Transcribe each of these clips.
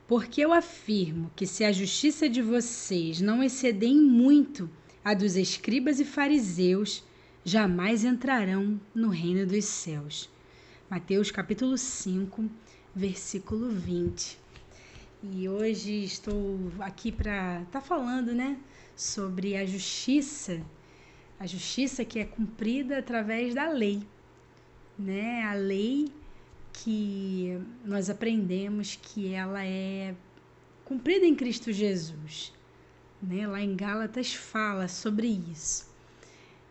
Porque eu afirmo que se a justiça de vocês não exceder em muito a dos escribas e fariseus, jamais entrarão no reino dos céus. Mateus capítulo 5, versículo 20. E hoje estou aqui para estar falando, sobre a justiça que é cumprida através da lei, A lei que nós aprendemos que ela é cumprida em Cristo Jesus, Lá em Gálatas fala sobre isso.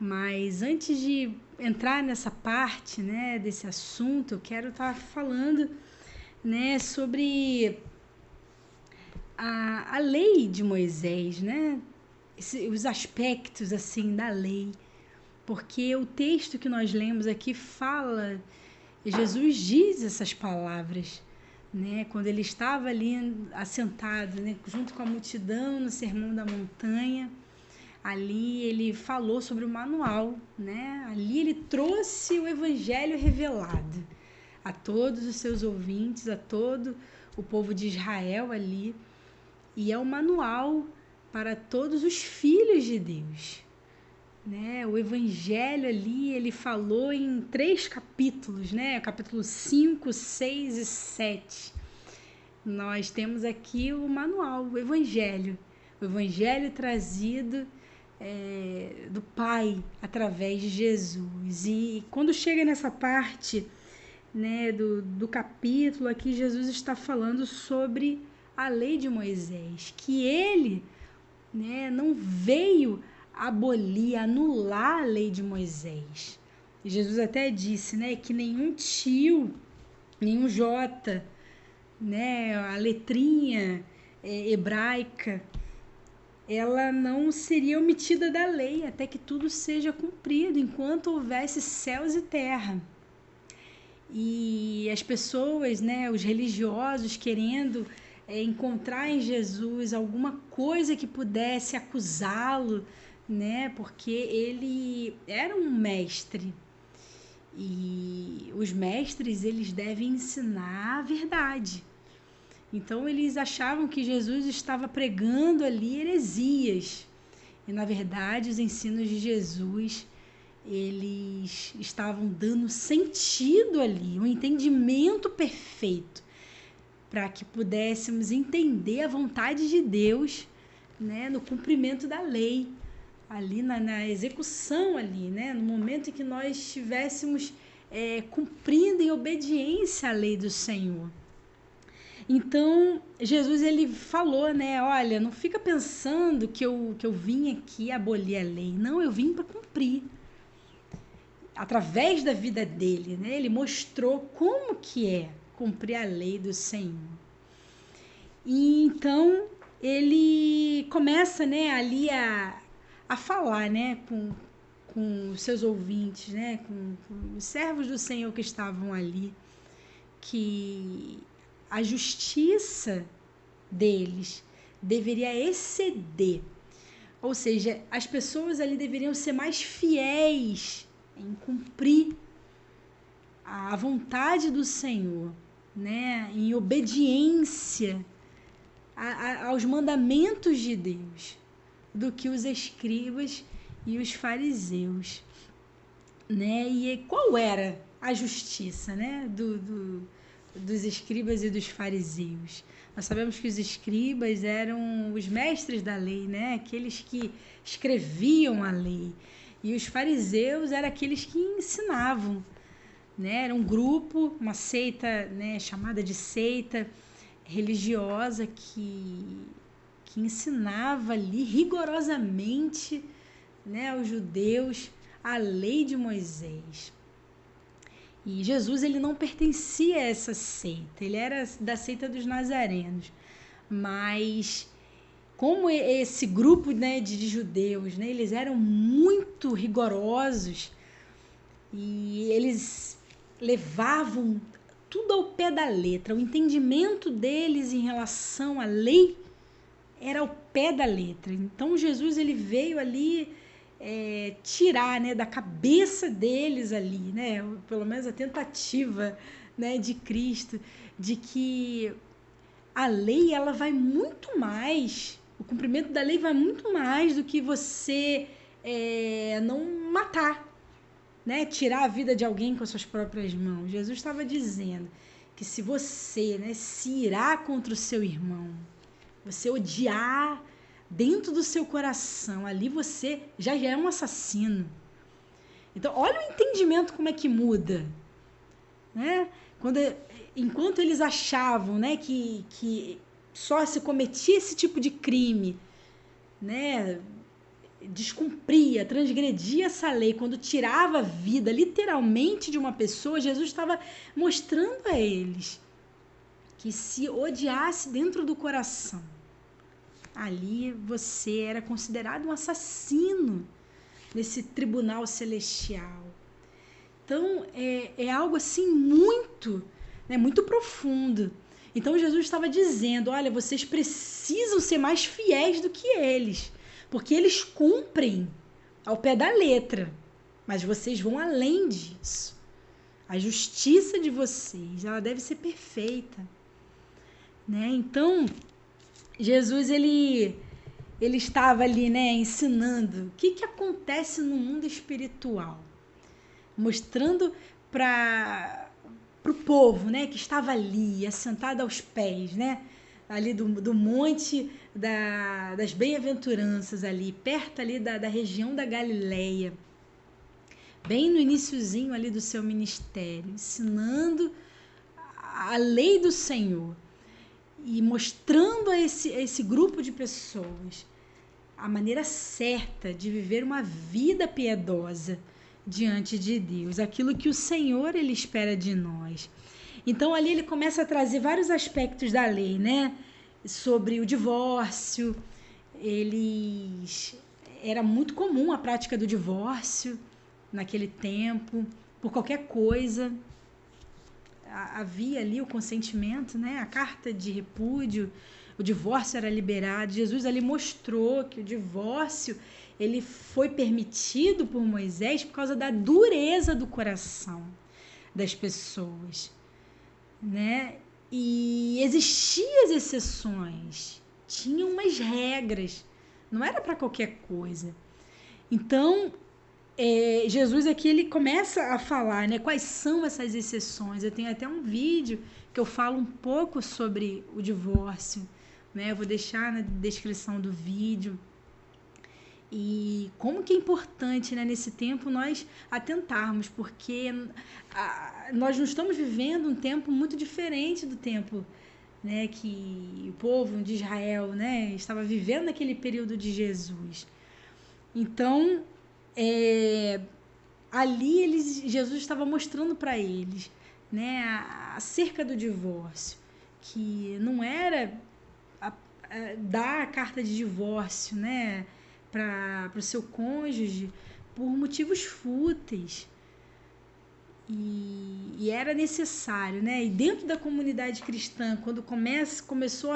Mas antes de entrar nessa parte, desse assunto, eu quero estar falando, sobre a lei de Moisés, os aspectos assim da lei, porque o texto que nós lemos aqui fala, Jesus diz essas palavras, quando ele estava ali assentado, junto com a multidão no Sermão da Montanha. Ali ele falou sobre o manual, Ali ele trouxe o evangelho revelado a todos os seus ouvintes, a todo o povo de Israel ali. E é o manual para todos os filhos de Deus, O evangelho ali, ele falou em 3 capítulos, Capítulo 5, 6 e 7. Nós temos aqui o manual, o evangelho trazido do Pai através de Jesus. E quando chega nessa parte, do capítulo aqui, Jesus está falando sobre a lei de Moisés, que ele, não veio abolir, anular a lei de Moisés. E Jesus até disse, que nenhum tio, nenhum jota, a letrinha hebraica, ela não seria omitida da lei até que tudo seja cumprido, enquanto houvesse céus e terra. E as pessoas, os religiosos, querendo encontrar em Jesus alguma coisa que pudesse acusá-lo, porque ele era um mestre. E os mestres, eles devem ensinar a verdade. Então, eles achavam que Jesus estava pregando ali heresias. E, na verdade, os ensinos de Jesus, eles estavam dando sentido ali, um entendimento perfeito, para que pudéssemos entender a vontade de Deus, no cumprimento da lei, ali na execução, ali, no momento em que nós estivéssemos cumprindo em obediência à lei do Senhor. Então, Jesus, ele falou, olha, não fica pensando que eu vim aqui abolir a lei. Não, eu vim para cumprir. Através da vida dele, ele mostrou como que é cumprir a lei do Senhor. E então, ele começa, ali a falar, com os seus ouvintes, com os servos do Senhor que estavam ali, que a justiça deles deveria exceder. Ou seja, as pessoas ali deveriam ser mais fiéis em cumprir a vontade do Senhor, em obediência aos mandamentos de Deus, do que os escribas e os fariseus. E qual era a justiça, dos escribas e dos fariseus? Nós sabemos que os escribas eram os mestres da lei, aqueles que escreviam a lei. E os fariseus eram aqueles que ensinavam. Era um grupo, uma seita, chamada de seita religiosa que ensinava ali rigorosamente, aos judeus a lei de Moisés. E Jesus, ele não pertencia a essa seita, ele era da seita dos nazarenos. Mas como esse grupo, de judeus, eles eram muito rigorosos e eles levavam tudo ao pé da letra. O entendimento deles em relação à lei era ao pé da letra. Então, Jesus, ele veio ali tirar, da cabeça deles ali, pelo menos a tentativa, de Cristo, de que a lei, ela vai muito mais, o cumprimento da lei vai muito mais do que você não matar, né? Tirar a vida de alguém com as suas próprias mãos. Jesus estava dizendo que se você, né, se irar contra o seu irmão, você odiar dentro do seu coração, ali você já é um assassino. Então, olha o entendimento como é que muda, né? Enquanto eles achavam, né, que só se cometia esse tipo de crime, né, descumpria, transgredia essa lei, quando tirava a vida literalmente de uma pessoa, Jesus estava mostrando a eles que se odiasse dentro do coração, ali você era considerado um assassino nesse tribunal celestial. Então, é algo assim muito, né, muito profundo. Então, Jesus estava dizendo, olha, vocês precisam ser mais fiéis do que eles, porque eles cumprem ao pé da letra, mas vocês vão além disso. A justiça de vocês, ela deve ser perfeita, né? Então, Jesus, ele estava ali, né, ensinando o que acontece no mundo espiritual, mostrando para o povo, né, que estava ali, assentado aos pés, né, ali do monte das bem-aventuranças ali, perto ali da região da Galileia, bem no iniciozinho ali do seu ministério, ensinando a lei do Senhor e mostrando a esse grupo de pessoas a maneira certa de viver uma vida piedosa diante de Deus, aquilo que o Senhor ele espera de nós. Então ali ele começa a trazer vários aspectos da lei, né? Sobre o divórcio, era muito comum a prática do divórcio naquele tempo, por qualquer coisa. Havia ali o consentimento, né? A carta de repúdio, o divórcio era liberado. Jesus ali mostrou que o divórcio ele foi permitido por Moisés por causa da dureza do coração das pessoas, né? E existiam as exceções, tinham umas regras, não era para qualquer coisa. Então, Jesus aqui ele começa a falar, né, quais são essas exceções. Eu tenho até um vídeo que eu falo um pouco sobre o divórcio, né? Eu vou deixar na descrição do vídeo. E como que é importante, né, nesse tempo nós atentarmos, porque nós não estamos vivendo um tempo muito diferente do tempo, né, que o povo de Israel, né, estava vivendo naquele período de Jesus. Então, ali Jesus estava mostrando para eles, né, acerca do divórcio, que não era dar a carta de divórcio, né, para o seu cônjuge por motivos fúteis. E era necessário, né? E dentro da comunidade cristã, quando começou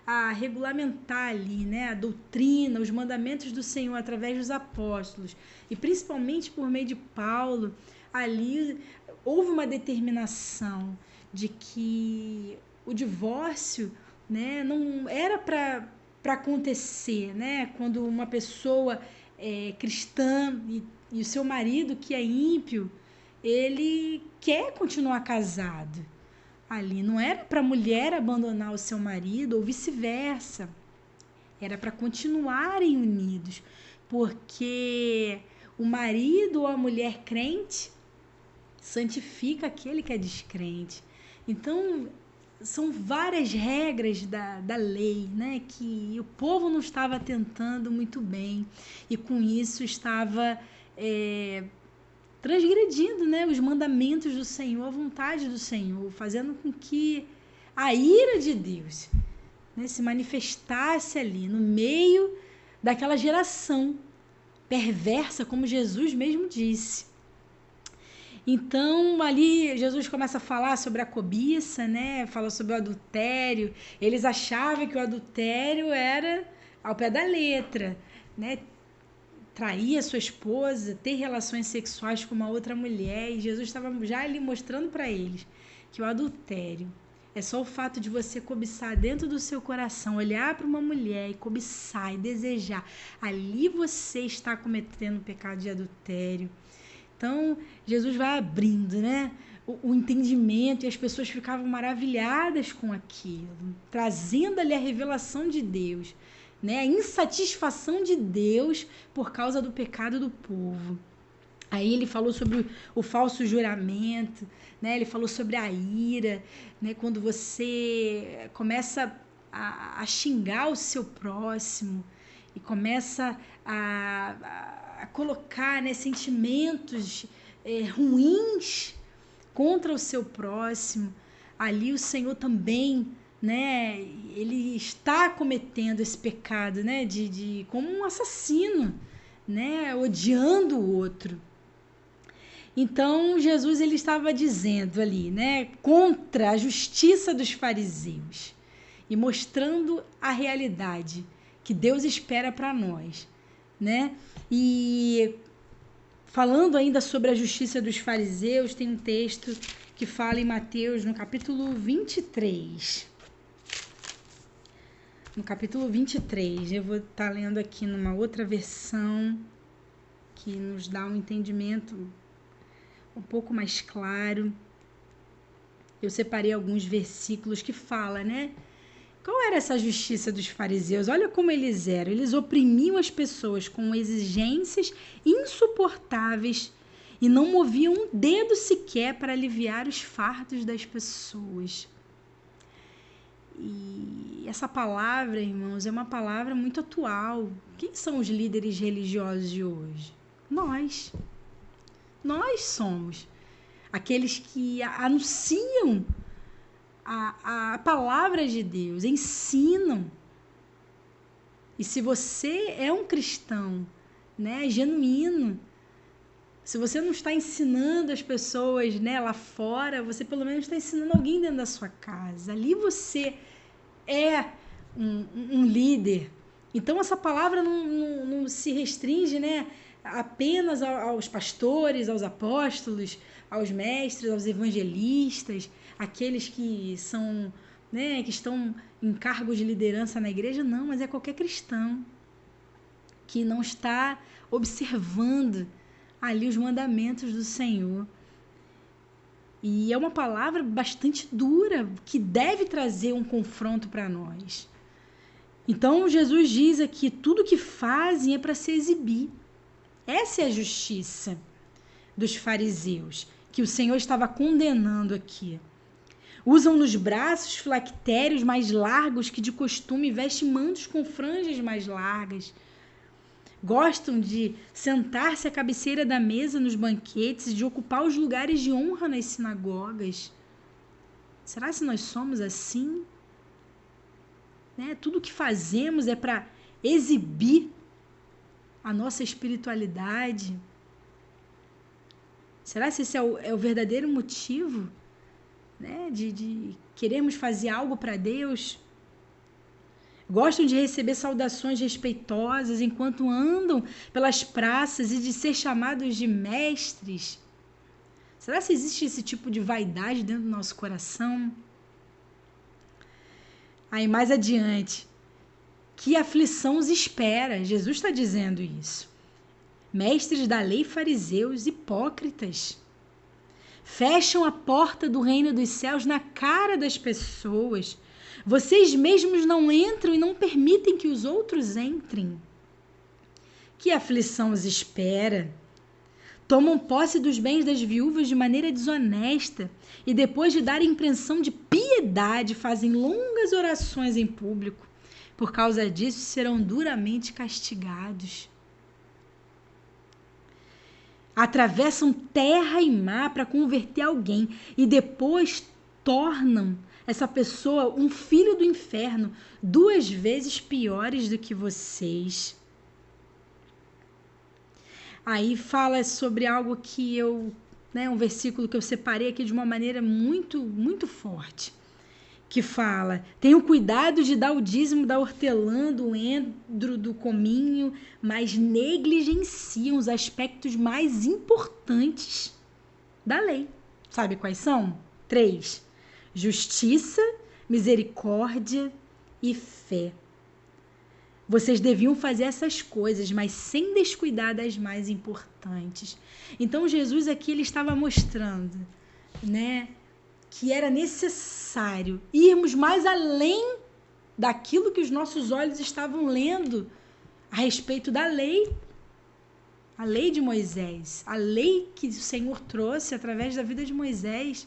a regulamentar ali, né, a doutrina, os mandamentos do Senhor através dos apóstolos, e principalmente por meio de Paulo, ali houve uma determinação de que o divórcio, né, não era para acontecer, né? Quando uma pessoa é cristã e o seu marido, que é ímpio, ele quer continuar casado. Ali não era para a mulher abandonar o seu marido ou vice-versa. Era para continuarem unidos, porque o marido ou a mulher crente santifica aquele que é descrente. Então, são várias regras da lei, né, que o povo não estava atentando muito bem e com isso estava transgredindo, né, os mandamentos do Senhor, a vontade do Senhor, fazendo com que a ira de Deus, né, se manifestasse ali no meio daquela geração perversa, como Jesus mesmo disse. Então, ali, Jesus começa a falar sobre a cobiça, né? Fala sobre o adultério. Eles achavam que o adultério era ao pé da letra, né? Trair a sua esposa, ter relações sexuais com uma outra mulher. E Jesus estava já ali mostrando para eles que o adultério É só o fato de você cobiçar dentro do seu coração, olhar para uma mulher e cobiçar e desejar. Ali você está cometendo pecado de adultério. Então, Jesus vai abrindo, né, o entendimento, e as pessoas ficavam maravilhadas com aquilo, trazendo ali a revelação de Deus, né, a insatisfação de Deus por causa do pecado do povo. Aí ele falou sobre o falso juramento, né? Ele falou sobre a ira, né? Quando você começa a xingar o seu próximo e começa a colocar, né, sentimentos ruins contra o seu próximo, ali o Senhor também, né? Ele está cometendo esse pecado, né? De como um assassino, né? Odiando o outro. Então, Jesus ele estava dizendo ali, né, contra a justiça dos fariseus e mostrando a realidade que Deus espera para nós, né? E falando ainda sobre a justiça dos fariseus, tem um texto que fala em Mateus, no capítulo 23. No capítulo 23, eu vou estar lendo aqui numa outra versão que nos dá um entendimento um pouco mais claro. Eu separei alguns versículos que fala, né? Qual era essa justiça dos fariseus? Olha como eles eram. Eles oprimiam as pessoas com exigências insuportáveis e não moviam um dedo sequer para aliviar os fardos das pessoas. E essa palavra, irmãos, é uma palavra muito atual. Quem são os líderes religiosos de hoje? Nós. Nós somos aqueles que anunciam a palavra de Deus, ensinam. E se você é um cristão, né, genuíno, se você não está ensinando as pessoas, né, lá fora, você pelo menos está ensinando alguém dentro da sua casa. Ali você é um líder. Então essa palavra não se restringe, né, apenas aos pastores, aos apóstolos, aos mestres, aos evangelistas, aqueles que são, né, que estão em cargos de liderança na igreja, não, mas é qualquer cristão que não está observando ali os mandamentos do Senhor. E é uma palavra bastante dura, que deve trazer um confronto para nós. Então Jesus diz aqui, tudo que fazem é para se exibir. Essa é a justiça dos fariseus, que o Senhor estava condenando aqui. Usam nos braços filactérios mais largos que de costume vestem mantos com franjas mais largas. Gostam de sentar-se à cabeceira da mesa nos banquetes e de ocupar os lugares de honra nas sinagogas. Será que nós somos assim? Né? Tudo que fazemos é para exibir a nossa espiritualidade. Será que esse é o verdadeiro motivo, né, de queremos fazer algo para Deus? Gostam de receber saudações respeitosas enquanto andam pelas praças e de ser chamados de mestres. Será que existe esse tipo de vaidade dentro do nosso coração? Aí mais adiante, que aflição os espera? Jesus está dizendo isso. Mestres da lei, fariseus, hipócritas, fecham a porta do reino dos céus na cara das pessoas. Vocês mesmos não entram e não permitem que os outros entrem. Que aflição os espera? Tomam posse dos bens das viúvas de maneira desonesta e depois de dar a impressão de piedade, fazem longas orações em público. Por causa disso, serão duramente castigados. Atravessam terra e mar para converter alguém e depois tornam essa pessoa um filho do inferno, 2 vezes piores do que vocês. Aí fala sobre algo que um versículo que eu separei aqui de uma maneira muito, muito forte, que fala: tenham cuidado de dar o dízimo da hortelã, do endro, do cominho, mas negligenciam os aspectos mais importantes da lei. Sabe quais são? 3. justiça, misericórdia e fé. Vocês deviam fazer essas coisas, mas sem descuidar das mais importantes. Então Jesus aqui ele estava mostrando, né, que era necessário irmos mais além daquilo que os nossos olhos estavam lendo a respeito da lei. A lei de Moisés, a lei que o Senhor trouxe através da vida de Moisés,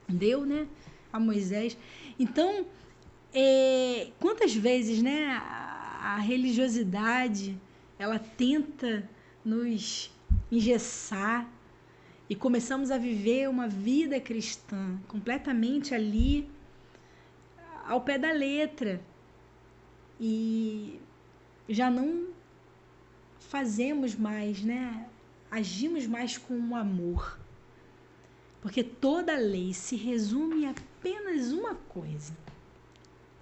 deu, né, a Moisés. Então, quantas vezes, né, a religiosidade, ela tenta nos engessar e começamos a viver uma vida cristã completamente ali ao pé da letra e já não fazemos mais, né? Agimos mais com o amor. Porque toda lei se resume a apenas uma coisa,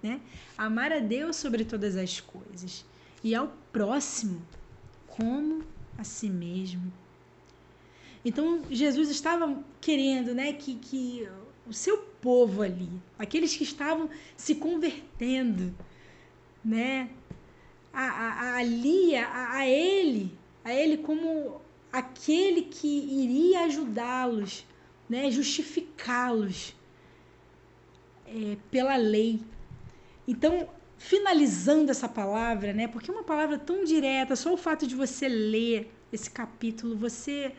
né? Amar a Deus sobre todas as coisas e ao próximo como a si mesmo. Então, Jesus estava querendo, né, que o seu povo ali, aqueles que estavam se convertendo, né, a ele como aquele que iria ajudá-los, né, justificá-los pela lei. Então, finalizando essa palavra, né, porque é uma palavra tão direta, só o fato de você ler esse capítulo, você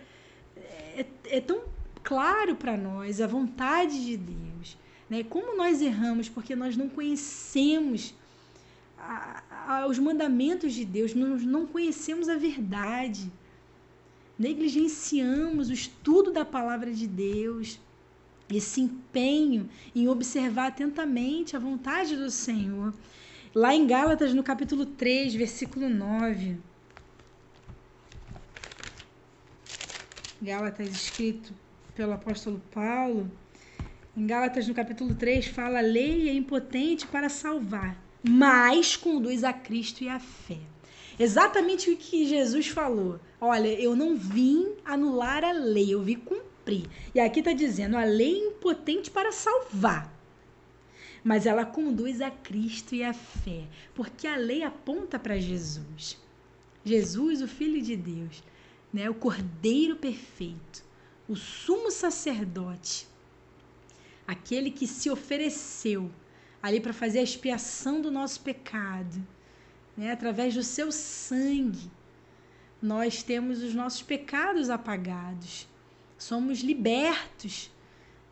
é tão claro para nós a vontade de Deus, né? Como nós erramos porque nós não conhecemos os mandamentos de Deus, nós não conhecemos a verdade, negligenciamos o estudo da palavra de Deus, esse empenho em observar atentamente a vontade do Senhor. Lá em Gálatas, no capítulo 3, versículo 9, Gálatas, escrito pelo apóstolo Paulo, em Gálatas, no capítulo 3, fala: a lei é impotente para salvar, mas conduz a Cristo e a fé. Exatamente o que Jesus falou. Olha, eu não vim anular a lei, eu vim cumprir. E aqui está dizendo, a lei é impotente para salvar, mas ela conduz a Cristo e a fé, porque a lei aponta para Jesus. Jesus, o Filho de Deus, né, o Cordeiro perfeito, o sumo sacerdote, aquele que se ofereceu ali para fazer a expiação do nosso pecado, né, através do seu sangue, nós temos os nossos pecados apagados, somos libertos,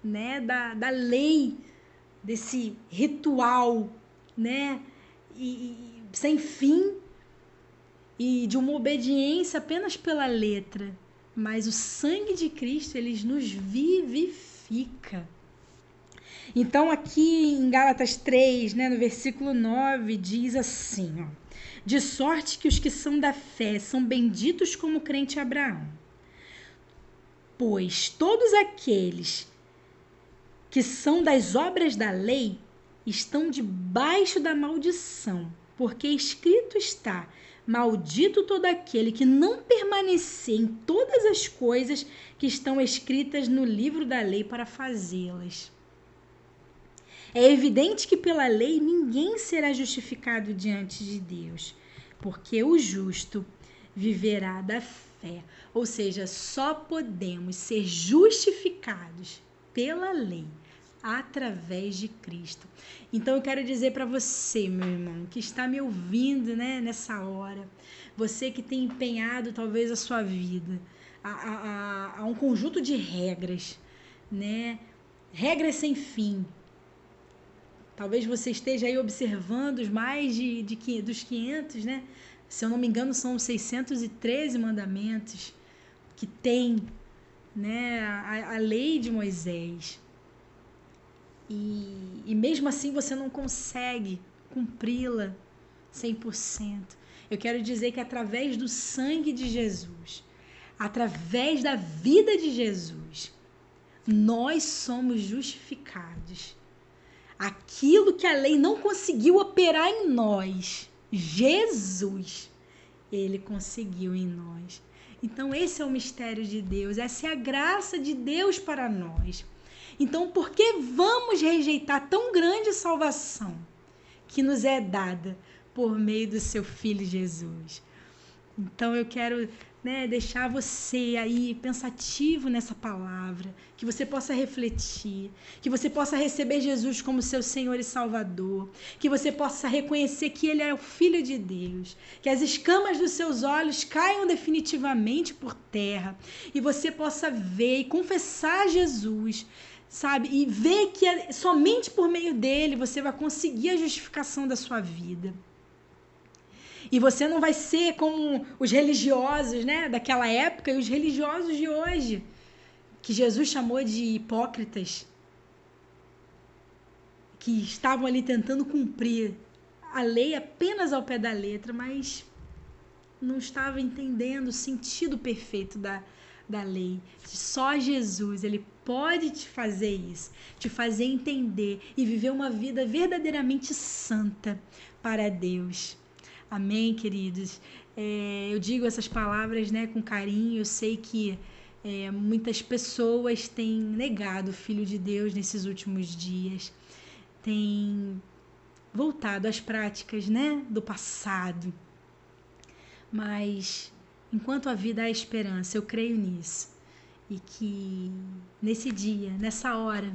né, da lei, desse ritual, né, e sem fim, e de uma obediência apenas pela letra, mas o sangue de Cristo, ele nos vivifica. Então, aqui em Gálatas 3, né, no versículo 9, diz assim, ó: de sorte que os que são da fé são benditos como o crente Abraão. Pois todos aqueles que são das obras da lei estão debaixo da maldição, porque escrito está: maldito todo aquele que não permanecer em todas as coisas que estão escritas no livro da lei para fazê-las. É evidente que pela lei ninguém será justificado diante de Deus, porque o justo viverá da fé. Ou seja, só podemos ser justificados pela lei através de Cristo. Então eu quero dizer para você, meu irmão, que está me ouvindo, né, nessa hora, você que tem empenhado talvez a sua vida a um conjunto de regras, né, regras sem fim. Talvez você esteja aí observando os mais dos 500, né? Se eu não me engano, são 613 mandamentos que tem, né, a lei de Moisés. E mesmo assim você não consegue cumpri-la 100%. Eu quero dizer que através do sangue de Jesus, através da vida de Jesus, nós somos justificados. Aquilo que a lei não conseguiu operar em nós, Jesus, ele conseguiu em nós. Então esse é o mistério de Deus, essa é a graça de Deus para nós. Então, por que vamos rejeitar tão grande salvação que nos é dada por meio do seu Filho Jesus? Então, eu quero, né, deixar você aí pensativo nessa palavra, que você possa refletir, que você possa receber Jesus como seu Senhor e Salvador, que você possa reconhecer que Ele é o Filho de Deus, que as escamas dos seus olhos caiam definitivamente por terra e você possa ver e confessar Jesus, sabe? E ver que somente por meio dele você vai conseguir a justificação da sua vida. E você não vai ser como os religiosos, né, daquela época e os religiosos de hoje, que Jesus chamou de hipócritas, que estavam ali tentando cumprir a lei apenas ao pé da letra, mas não estavam entendendo o sentido perfeito da lei. Só Jesus, ele pode te fazer isso, te fazer entender e viver uma vida verdadeiramente santa para Deus. Amém, queridos? Eu digo essas palavras, né, com carinho. Eu sei que muitas pessoas têm negado o Filho de Deus nesses últimos dias, têm voltado às práticas, né, do passado. Mas enquanto a vida há esperança, eu creio nisso. E que nesse dia, nessa hora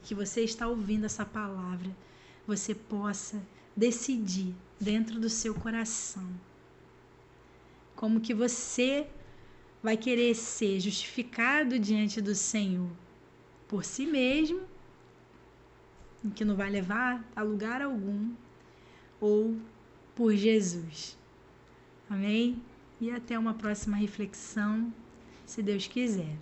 que você está ouvindo essa palavra, você possa decidir dentro do seu coração como que você vai querer ser justificado diante do Senhor por si mesmo, que não vai levar a lugar algum, ou por Jesus. Amém? E até uma próxima reflexão, se Deus quiser.